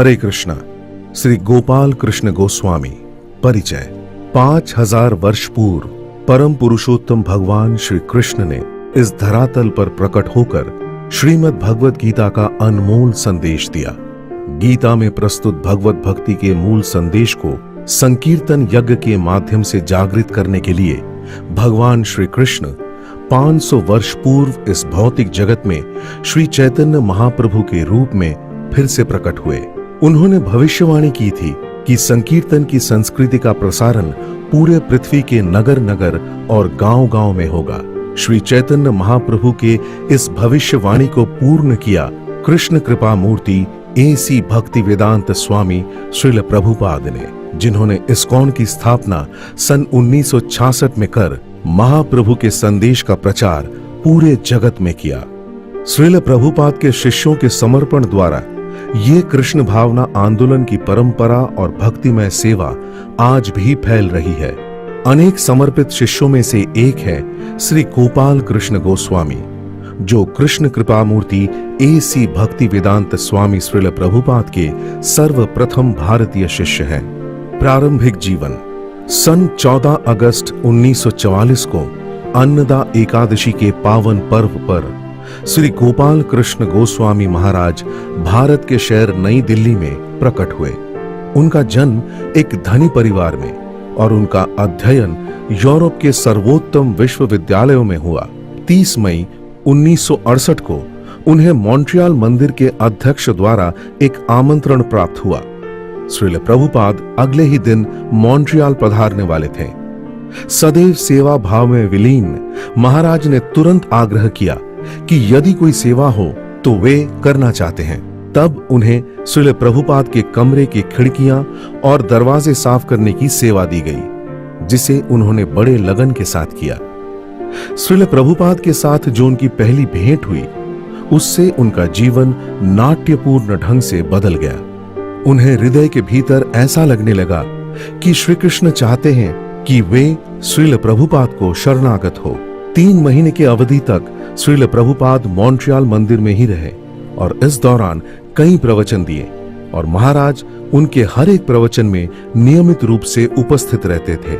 हरे कृष्णा। श्री गोपाल कृष्ण गोस्वामी। परिचय। 5000 वर्ष पूर्व परम पुरुषोत्तम भगवान श्री कृष्ण ने इस धरातल पर प्रकट होकर श्रीमद् भगवत गीता का अनमोल संदेश दिया। गीता में प्रस्तुत भगवत भक्ति के मूल संदेश को संकीर्तन यज्ञ के माध्यम से जागृत करने के लिए भगवान श्री कृष्ण 500 वर्ष पूर्व इस भौतिक जगत में श्री चैतन्य महाप्रभु के रूप में फिर से प्रकट हुए। उन्होंने भविष्यवाणी की थी कि संकीर्तन की संस्कृति का प्रसारण पूरे पृथ्वी के नगर नगर और गांव गांव में होगा। श्री चैतन्य महाप्रभु के इस भविष्यवाणी को पूर्ण किया कृष्ण कृपा मूर्ति एसी भक्ति वेदांत स्वामी श्रील प्रभुपाद ने, जिन्होंने इस्कॉन की स्थापना सन 1966 में कर महाप्रभु के संदेश का प्रचार पूरे जगत में किया। श्रील प्रभुपाद के शिष्यों के समर्पण द्वारा ये कृष्ण भावना आंदोलन की परंपरा और भक्तिमय सेवा आज भी फैल रही है। अनेक समर्पित शिष्यों में से एक है श्री गोपाल कृष्ण गोस्वामी, जो कृष्ण कृपा मूर्ति एसी भक्ति वेदांत स्वामी श्रील प्रभुपाद के सर्वप्रथम भारतीय शिष्य हैं। प्रारंभिक जीवन। सन 14 अगस्त 1944 को अन्नदा एकादशी के पावन पर्व पर श्री गोपाल कृष्ण गोस्वामी महाराज भारत के शहर नई दिल्ली में प्रकट हुए। उनका जन्म एक धनी परिवार में और उनका अध्ययन यूरोप के सर्वोत्तम विश्वविद्यालयों में हुआ। 30 मई 1968 को उन्हें मॉन्ट्रियल मंदिर के अध्यक्ष द्वारा एक आमंत्रण प्राप्त हुआ। श्रील प्रभुपाद अगले ही दिन मॉन्ट्रियल पधारने वाले थे। सदैव सेवा भाव में विलीन महाराज ने तुरंत आग्रह किया कि यदि कोई सेवा हो तो वे करना चाहते हैं। तब उन्हें श्रील प्रभुपाद के कमरे की खिड़कियां और दरवाजे साफ करने की सेवा दी गई, जिसे उन्होंने बड़े लगन के साथ किया। श्रील प्रभुपाद के साथ जो उनकी पहली भेंट हुई, उससे उनका जीवन नाट्यपूर्ण ढंग से बदल गया। उन्हें हृदय के भीतर ऐसा लगने लगा कि श्री कृष्ण चाहते हैं कि वे श्रील प्रभुपाद को शरणागत हो। 3 महीने की अवधि तक श्रील प्रभुपाद मॉन्ट्रियल मंदिर में ही रहे और इस दौरान कई प्रवचन दिए और महाराज उनके हर एक प्रवचन में नियमित रूप से उपस्थित रहते थे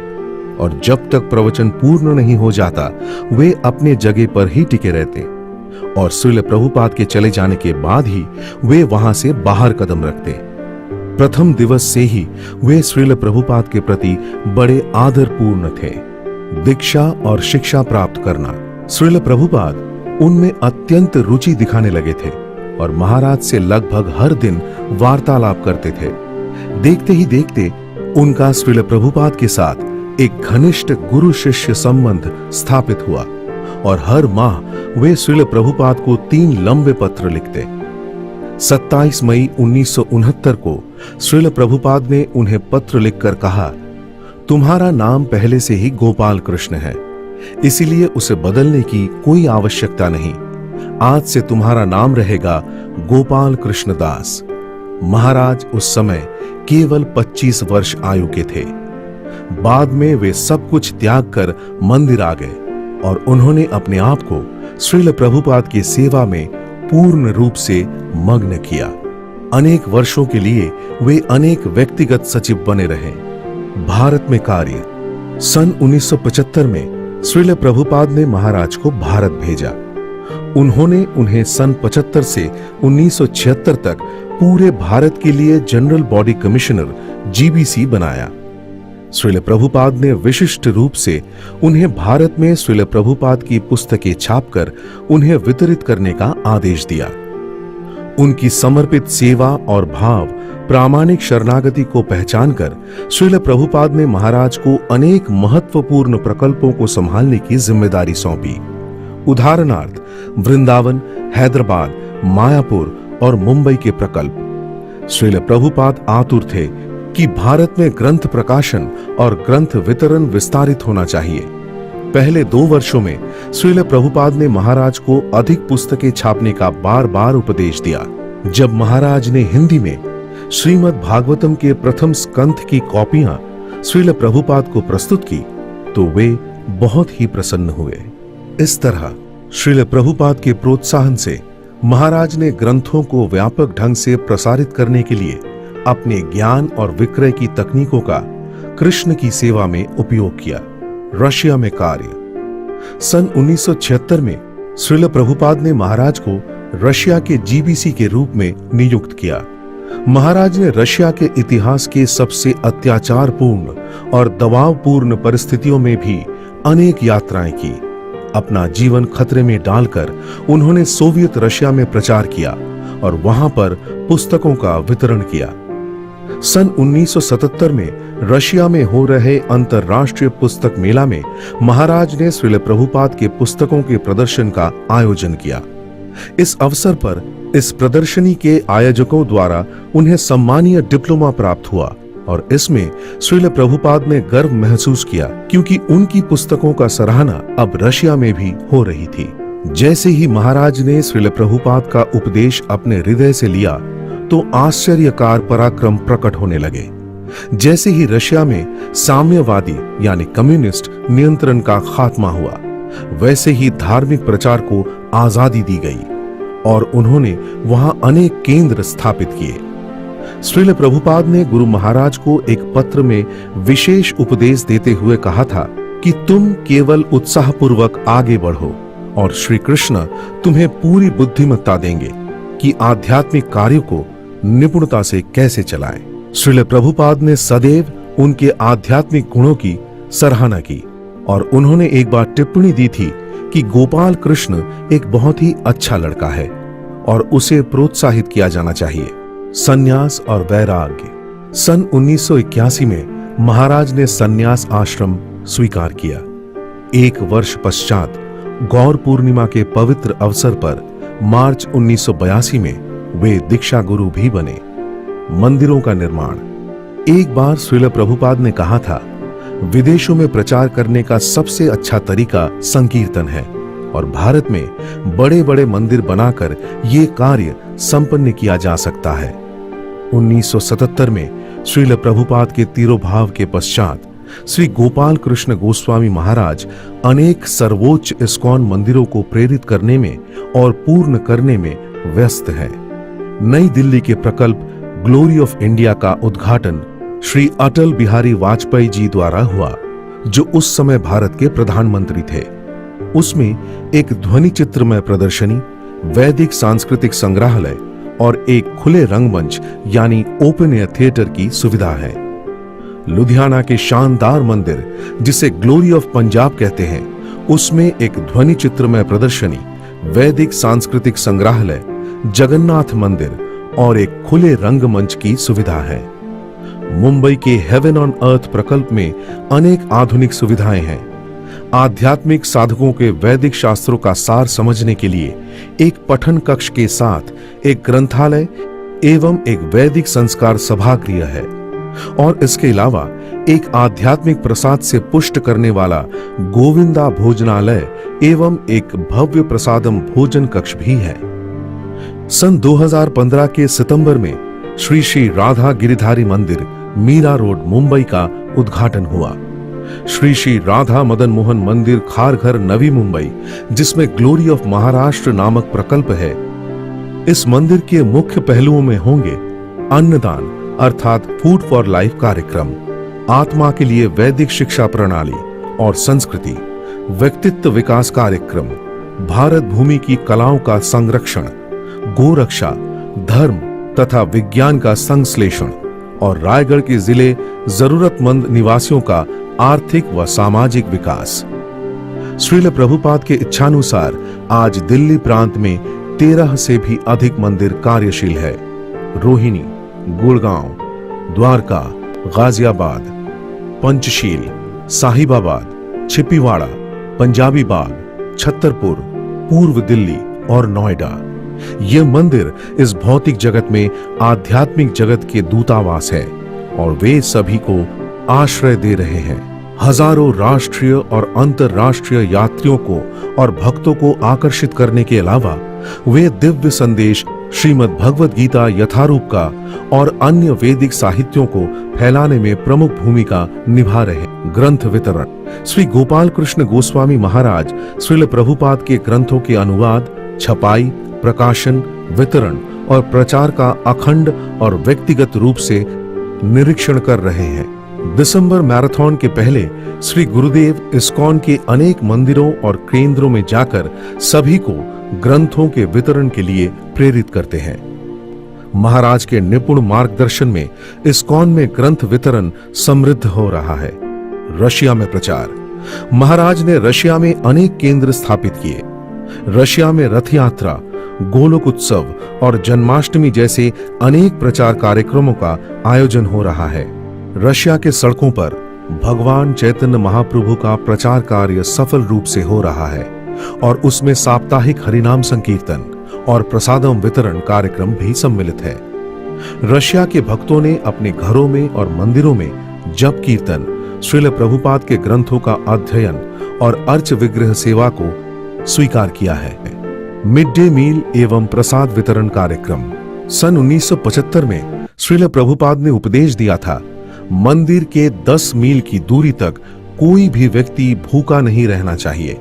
और जब तक प्रवचन पूर्ण नहीं हो जाता वे अपने जगह पर ही टिके रहते और श्रील प्रभुपाद के चले जाने के बाद ही वे वहां से बाहर कदम रखते। प्रथम दिवस से ही वे श्रील प्रभुपाद के प्रति बड़े आदरपूर्ण थे। दीक्षा और शिक्षा प्राप्त करना। श्रील प्रभुपाद उनमें अत्यंत रुचि दिखाने लगे थे और महाराज से लगभग हर दिन वार्तालाप करते थे। देखते ही देखते उनका श्रील प्रभुपाद के साथ एक घनिष्ठ गुरु शिष्य संबंध स्थापित हुआ और हर माह वे श्रील प्रभुपाद को 3 लंबे पत्र लिखते। 27 मई 1969 को श्रील प्रभुपाद ने उन्हें पत्र लिखकर कहा, तुम्हारा नाम पहले से ही गोपाल कृष्ण है, इसीलिए उसे बदलने की कोई आवश्यकता नहीं। आज से तुम्हारा नाम रहेगा गोपाल कृष्ण दास। महाराज उस समय केवल 25 वर्ष आयु के थे। बाद में वे सब कुछ त्याग कर मंदिर आ गए और उन्होंने अपने आप को श्रील प्रभुपाद की सेवा में पूर्ण रूप से मग्न किया। अनेक वर्षों के लिए वे अनेक व्यक्तिगत सचिव बने रहे। भारत में कार्य। सन 1975 में श्रील प्रभुपाद ने महाराज को भारत भेजा। उन्होंने उन्हें सन 75 से 1976 तक पूरे भारत के लिए जनरल बॉडी कमिश्नर जीबीसी बनाया। श्रील प्रभुपाद ने विशिष्ट रूप से उन्हें भारत में श्रील प्रभुपाद की पुस्तकें छापकर उन्हें वितरित करने का आदेश दिया। उनकी समर्पित सेवा और भाव प्रामाणिक शरणागति को पहचानकर श्रील प्रभुपाद ने महाराज को अनेक महत्वपूर्ण प्रकल्पों को संभालने की जिम्मेदारी सौंपी। उदाहरणार्थ वृंदावन, हैदराबाद, मायापुर और मुंबई के प्रकल्प। श्रील प्रभुपाद आतुर थे कि भारत में ग्रंथ प्रकाशन और ग्रंथ वितरण विस्तारित होना चाहिए। पहले 2 वर्षों में श्रील प्रभुपाद ने महाराज को अधिक पुस्तकें छापने का बार बार उपदेश दिया। जब महाराज ने हिंदी में श्रीमद् भागवतम के प्रथम स्कंध की कॉपियां श्रील प्रभुपाद को प्रस्तुत की तो वे बहुत ही प्रसन्न हुए। इस तरह श्रील प्रभुपाद के प्रोत्साहन से महाराज ने ग्रंथों को व्यापक ढंग से प्रसारित करने के लिए अपने ज्ञान और विक्रय की तकनीकों का कृष्ण की सेवा में उपयोग किया। रशिया में कार्य। सन 1976 में श्रील प्रभुपाद ने महाराज को रशिया के जीबीसी के रूप में नियुक्त किया। महाराज ने रशिया के इतिहास के सबसे अत्याचारपूर्ण और दबावपूर्ण परिस्थितियों में भी अनेक यात्राएं की। अपना जीवन खतरे में डालकर उन्होंने सोवियत रशिया में प्रचार किया और वहां पर पुस्तकों का वितरण किया। सन 1977 में रशिया में हो रहे अंतर्राष्ट्रीय पुस्तक मेला में महाराज ने श्रील प्रभुपाद के पुस्तकों के प्रदर्शन का आयोजन किया। इस अवसर पर इस प्रदर्शनी के आयोजकों द्वारा उन्हें सम्मानीय डिप्लोमा प्राप्त हुआ और इसमें श्रील प्रभुपाद ने गर्व महसूस किया, क्योंकि उनकी पुस्तकों का सराहना अब रशिया में भी हो रही थी। जैसे ही महाराज ने श्रील प्रभुपाद का उपदेश अपने हृदय से लिया तो आश्चर्यकार पराक्रम प्रकट होने लगे। जैसे ही रशिया में साम्यवादी यानी कम्युनिस्ट नियंत्रण का खात्मा हुआ, वैसे ही धार्मिक प्रचार को आजादी दी गई और उन्होंने वहां अनेक केंद्र स्थापित किए। श्रील प्रभुपाद ने गुरु महाराज को एक पत्र में विशेष उपदेश देते हुए कहा था कि तुम केवल उत्साहपूर्वक आगे बढ़ो और श्री कृष्ण तुम्हें पूरी बुद्धिमत्ता देंगे कि आध्यात्मिक कार्यों को निपुणता से कैसे चलाएं। श्रील प्रभुपाद ने सदैव उनके आध्यात्मिक गुणों की सराहना की और उन्होंने एक बार टिप्पणी दी थी कि गोपाल कृष्ण एक बहुत ही अच्छा लड़का है और उसे प्रोत्साहित किया जाना चाहिए। संन्यास और वैराग्य। सन 1981 में महाराज ने संन्यास आश्रम स्वीकार किया। एक वर्ष पश्चात गौर पूर्णिमा के पवित्र अवसर पर मार्च 1982 में वे दीक्षा गुरु भी बने। मंदिरों का निर्माण। एक बार श्रील प्रभुपाद ने कहा था, विदेशों में प्रचार करने का सबसे अच्छा तरीका संकीर्तन है और भारत में बड़े बड़े मंदिर बनाकर ये कार्य संपन्न किया जा सकता है। 1977 में श्रील प्रभुपाद के तिरोभाव के पश्चात श्री गोपाल कृष्ण गोस्वामी महाराज अनेक सर्वोच्च इस्कॉन मंदिरों को प्रेरित करने में और पूर्ण करने में व्यस्त हैं। नई दिल्ली के प्रकल्प ग्लोरी ऑफ इंडिया का उद्घाटन श्री अटल बिहारी वाजपेयी जी द्वारा हुआ, जो उस समय भारत के प्रधानमंत्री थे। उसमें एक ध्वनि चित्रमय प्रदर्शनी, वैदिक सांस्कृतिक संग्रहालय और एक खुले रंगमंच यानी ओपन एयर थिएटर की सुविधा है। लुधियाना के शानदार मंदिर, जिसे ग्लोरी ऑफ पंजाब कहते हैं, उसमें एक ध्वनि चित्रमय प्रदर्शनी, वैदिक सांस्कृतिक संग्रहालय, जगन्नाथ मंदिर और एक खुले रंगमंच की सुविधा है। मुंबई के हेवन ऑन अर्थ प्रकल्प में अनेक आधुनिक सुविधाएं हैं। आध्यात्मिक साधकों के वैदिक शास्त्रों का सार समझने के लिए एक पठन कक्ष के साथ एक ग्रंथालय एवं एक वैदिक संस्कार सभागृह है और इसके अलावा एक आध्यात्मिक प्रसाद से पुष्ट करने वाला गोविंदा भोजनालय एवं एक भव्य प्रसादम भोजन कक्ष भी है। सन 2015 के सितंबर में श्री श्री राधा गिरिधारी मंदिर, मीरा रोड, मुंबई का उद्घाटन हुआ। श्री श्री राधा मदन मोहन मंदिर, खारघर, नवी मुंबई, जिसमें ग्लोरी ऑफ महाराष्ट्र नामक प्रकल्प है। इस मंदिर के मुख्य पहलुओं में होंगे अन्नदान अर्थात फूड फॉर लाइफ कार्यक्रम, आत्मा के लिए वैदिक शिक्षा प्रणाली और संस्कृति, व्यक्तित्व विकास कार्यक्रम, भारत भूमि की कलाओं का संरक्षण, गोरक्षा, धर्म तथा विज्ञान का संश्लेषण और रायगढ़ के जिले जरूरतमंद निवासियों का आर्थिक व सामाजिक विकास। श्रील प्रभुपाद के इच्छानुसार आज दिल्ली प्रांत में 13 से भी अधिक मंदिर कार्यशील है। रोहिणी, गुड़गांव, द्वारका, गाजियाबाद, पंचशील, साहिबाबाद, छिपीवाड़ा, पंजाबी बाग, छतरपुर, पूर्व दिल्ली और नोएडा। ये मंदिर इस भौतिक जगत में आध्यात्मिक जगत के दूतावास है और वे सभी को आश्रय दे रहे हैं। हजारों राष्ट्रीय और अंतर्राष्ट्रीय यात्रियों को और भक्तों को आकर्षित करने के अलावा वे दिव्य संदेश श्रीमद् भगवद गीता यथारूप का और अन्य वैदिक साहित्यों को फैलाने में प्रमुख भूमिका निभा रहे। ग्रंथ वितरण। श्री गोपाल कृष्ण गोस्वामी महाराज श्रील प्रभुपाद के ग्रंथों के अनुवाद, छपाई, प्रकाशन, वितरण और प्रचार का अखंड और व्यक्तिगत रूप से निरीक्षण कर रहे हैं। दिसंबर मैराथन के पहले श्री गुरुदेव इस्कॉन के अनेक मंदिरों और केंद्रों में जाकर सभी को ग्रंथों के वितरण के लिए प्रेरित करते हैं। महाराज के निपुण मार्गदर्शन में इस्कॉन में ग्रंथ वितरण समृद्ध हो रहा है। रशिया में प्रचार। महाराज ने रशिया में अनेक केंद्र स्थापित किए। रशिया में रथ यात्रा, गोलोक उत्सव और जन्माष्टमी जैसे अनेक प्रचार कार्यक्रमों का आयोजन हो रहा है। रशिया के सड़कों पर भगवान चैतन्य महाप्रभु का प्रचार कार्य सफल रूप से हो रहा है और उसमें साप्ताहिक हरिनाम संकीर्तन और प्रसादम वितरण कार्यक्रम भी सम्मिलित है। रशिया के भक्तों ने अपने घरों में और मंदिरों में जप कीर्तन, श्रील प्रभुपाद के ग्रंथों का अध्ययन और अर्च विग्रह सेवा को स्वीकार किया है। मिड डे मील एवं प्रसाद वितरण कार्यक्रम। सन 1975 में श्रील प्रभुपाद ने उपदेश दिया था, मंदिर के 10 मील की दूरी तक कोई भी व्यक्ति भूखा नहीं रहना चाहिए।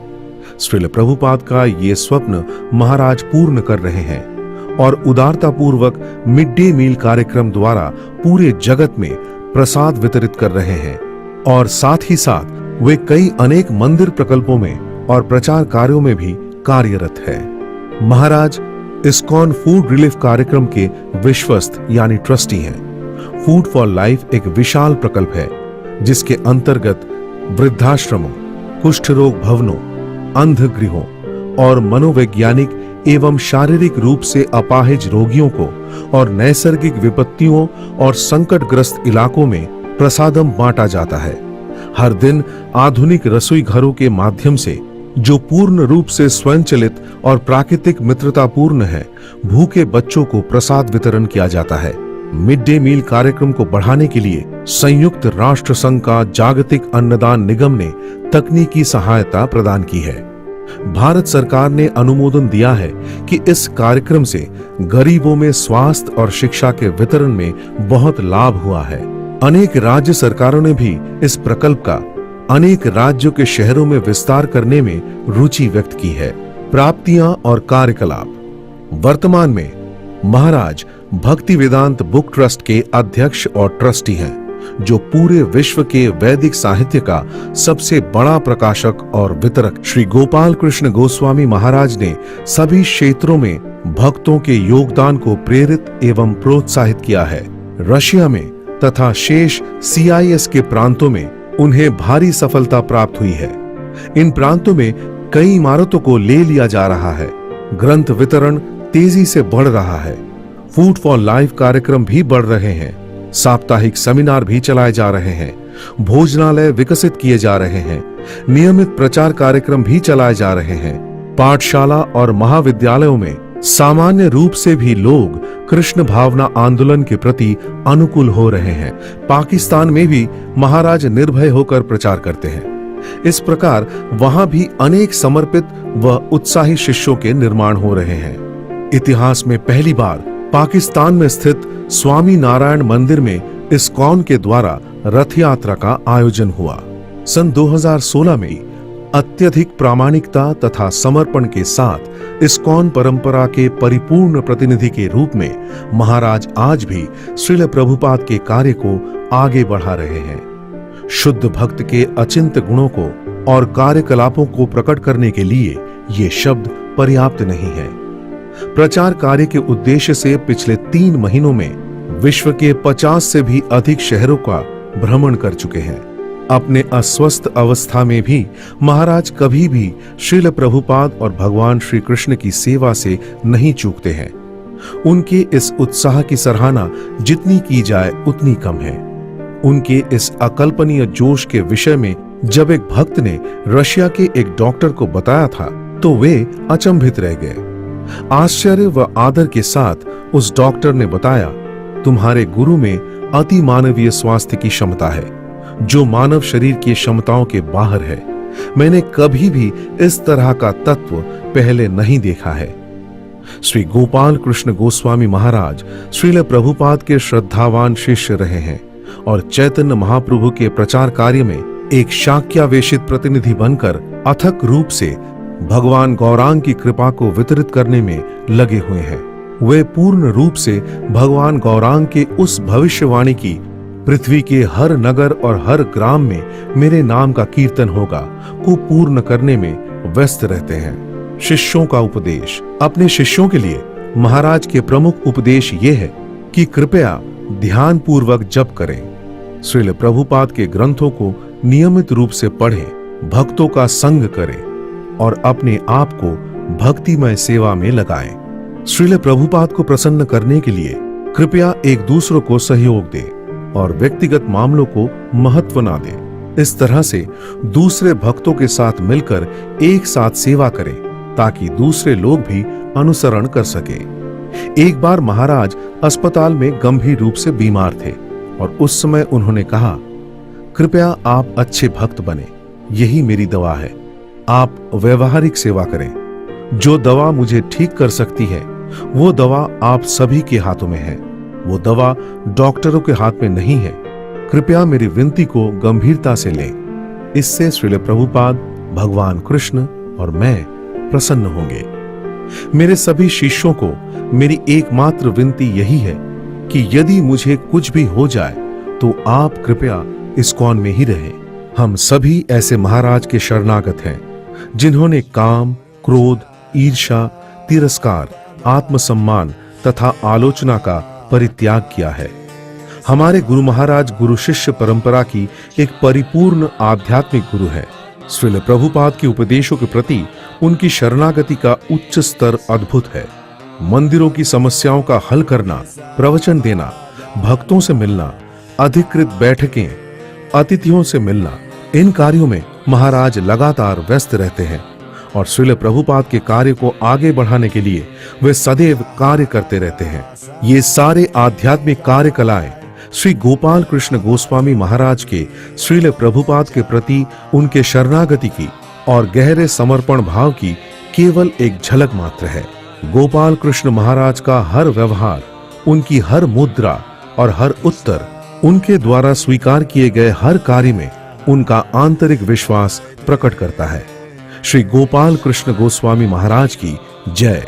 श्रील प्रभुपाद का ये स्वप्न महाराज पूर्ण कर रहे हैं और उदारता पूर्वक मिड डे मील कार्यक्रम द्वारा पूरे जगत में प्रसाद वितरित कर रहे हैं और साथ ही साथ वे कई अनेक मंदिर प्रकल्पों में और प्रचार कार्यों में भी कार्यरत है। महाराज इस्कॉन फूड रिलीफ कार्यक्रम के विश्वस्त यानी ट्रस्टी हैं। फूड फॉर लाइफ एक विशाल प्रकल्प है जिसके अंतर्गत वृद्धाश्रमों, कुष्ठ रोग भवनों, अंध गृहों और मनोवैज्ञानिक एवं शारीरिक रूप से अपाहिज रोगियों को और नैसर्गिक विपत्तियों और संकटग्रस्त इलाकों में प्रसादम बांटा जाता है। हर दिन आधुनिक रसोई घरों के माध्यम से, जो पूर्ण रूप से स्वयंचलित और प्राकृतिक मित्रतापूर्ण है, भूखे बच्चों को प्रसाद वितरण किया जाता है। मिड डे मील कार्यक्रम को बढ़ाने के लिए संयुक्त राष्ट्र संघ का जागतिक अन्नदान निगम ने तकनीकी सहायता प्रदान की है। भारत सरकार ने अनुमोदन दिया है कि इस कार्यक्रम से गरीबों में स्वास्थ्य और शिक्षा के वितरण में बहुत लाभ हुआ है। अनेक राज्य सरकारों ने भी इस प्रकल्प का अनेक राज्यों के शहरों में विस्तार करने में रुचि व्यक्त की है। प्राप्तियां और कार्यकलाप। वर्तमान में महाराज भक्ति वेदांत बुक ट्रस्ट के अध्यक्ष और ट्रस्टी हैं, जो पूरे विश्व के वैदिक साहित्य का सबसे बड़ा प्रकाशक और वितरक। श्री गोपाल कृष्ण गोस्वामी महाराज ने सभी क्षेत्रों में भक्तों के योगदान को प्रेरित एवं प्रोत्साहित किया है। रशिया में तथा शेष CIS के प्रांतों में उन्हें भारी सफलता प्राप्त हुई है। इन प्रांतों में कई इमारतों को ले लिया जा रहा है। ग्रंथ वितरण तेजी से बढ़ रहा है। फूड फॉर लाइफ कार्यक्रम भी बढ़ रहे हैं। साप्ताहिक सेमिनार भी चलाए जा रहे हैं। भोजनालय विकसित किए जा रहे हैं। नियमित प्रचार कार्यक्रम भी चलाए जा रहे हैं। पाठशाला और महाविद्यालयों में सामान्य रूप से भी लोग कृष्ण भावना आंदोलन के प्रति अनुकूल हो रहे हैं। पाकिस्तान में भी महाराज निर्भय होकर प्रचार करते हैं। इस प्रकार वहां भी अनेक समर्पित व उत्साही शिष्यों के निर्माण हो रहे हैं। इतिहास में पहली बार पाकिस्तान में स्थित स्वामी नारायण मंदिर में इस्कॉन के द्वारा रथ यात्रा का आयोजन हुआ। सन 2016 में अत्यधिक प्रामाणिकता तथा समर्पण के साथ इस्कॉन परंपरा के परिपूर्ण प्रतिनिधि के रूप में महाराज आज भी श्रील प्रभुपाद के कार्य को आगे बढ़ा रहे हैं। शुद्ध भक्त के अचिंत्य गुणों को और कार्यकलापों को प्रकट करने के लिए ये शब्द पर्याप्त नहीं है। प्रचार कार्य के उद्देश्य से पिछले 3 महीनों में विश्व के 50 से भी अधिक शहरों का भ्रमण कर चुके हैं। अपने अस्वस्थ अवस्था में भी महाराज कभी भी श्रील प्रभुपाद और भगवान श्री कृष्ण की सेवा से नहीं चूकते हैं। उनके इस उत्साह की सराहना जितनी की जाए उतनी कम है। उनके इस अकल्पनीय जोश के विषय में जब एक भक्त ने रशिया के एक डॉक्टर को बताया था तो वे अचंभित रह गए। आश्चर्य व आदर के साथ उस डॉक्टर ने बताया, तुम्हारे गुरु में अति मानवीय स्वास्थ्य की क्षमता है जो मानव शरीर की क्षमताओं के बाहर है। मैंने कभी भी इस तरह का तत्व पहले नहीं देखा है। श्री गोपाल कृष्ण गोस्वामी महाराज श्रील प्रभुपाद के श्रद्धावान शिष्य रहे हैं और चैतन्य महाप्रभु के प्रचार कार्य में एक शाक्यावेशित प्रतिनिधि बनकर अथक रूप से भगवान गौरांग की कृपा को वितरित करने में लगे हुए हैं। वे पूर्ण रूप से भगवान गौरांग के उस भविष्यवाणी की पृथ्वी के हर नगर और हर ग्राम में मेरे नाम का कीर्तन होगा को पूर्ण करने में व्यस्त रहते हैं। शिष्यों का उपदेश। अपने शिष्यों के लिए महाराज के प्रमुख उपदेश ये है कि कृपया ध्यान पूर्वक जप करें, श्रील प्रभुपाद के ग्रंथों को नियमित रूप से पढ़ें, भक्तों का संग करें और अपने आप को भक्तिमय सेवा में लगाएं। श्रील प्रभुपाद को प्रसन्न करने के लिए कृपया एक दूसरों को सहयोग दें और व्यक्तिगत मामलों को महत्व ना दें। इस तरह से दूसरे भक्तों के साथ मिलकर एक साथ सेवा करें ताकि दूसरे लोग भी अनुसरण कर सकें। एक बार महाराज अस्पताल में गंभीर रूप से बीमार थे और उस समय उन्होंने कहा, कृपया आप अच्छे भक्त बने, यही मेरी दवा है। आप व्यवहारिक सेवा करें। जो दवा मुझे ठीक कर सकती है वो दवा आप सभी के हाथों में है, वो दवा डॉक्टरों के हाथ में नहीं है। कृपया मेरी विनती को गंभीरता से लें। इससे श्रील प्रभुपाद, भगवान कृष्ण और मैं प्रसन्न होंगे। मेरे सभी शिष्यों को मेरी एकमात्र विनती यही है कि यदि मुझे कुछ भी हो जाए तो आप कृपया इस्कॉन में ही रहें। हम सभी ऐसे महाराज के शरणागत हैं जिन्होंने काम, क्रोध, ईर्ष्या, तिरस्कार, आत्मसम्मान तथा आलोचना का परित्याग किया है। हमारे गुरु महाराज गुरु शिष्य परंपरा की एक परिपूर्ण आध्यात्मिक गुरु है। श्रील प्रभुपाद के उपदेशों के प्रति उनकी शरणागति का उच्च स्तर अद्भुत है। मंदिरों की समस्याओं का हल करना, प्रवचन देना, भक्तों से मिलना, अधिकृत बैठकें, अतिथियों से मिलना, इन कार्यों में महाराज लगातार व्यस्त रहते हैं और श्रील प्रभुपाद के कार्य को आगे बढ़ाने के लिए वे सदैव कार्य करते रहते हैं। ये सारे आध्यात्मिक कार्य कलाएं श्री गोपाल कृष्ण गोस्वामी महाराज के श्रील प्रभुपाद के प्रति उनके शरणागति की और गहरे समर्पण भाव की केवल एक झलक मात्र है। गोपाल कृष्ण महाराज का हर व्यवहार, उनकी हर मुद्रा और हर उत्तर, उनके द्वारा स्वीकार किए गए हर कार्य में उनका आंतरिक विश्वास प्रकट करता है। श्री गोपाल कृष्ण गोस्वामी महाराज की जय।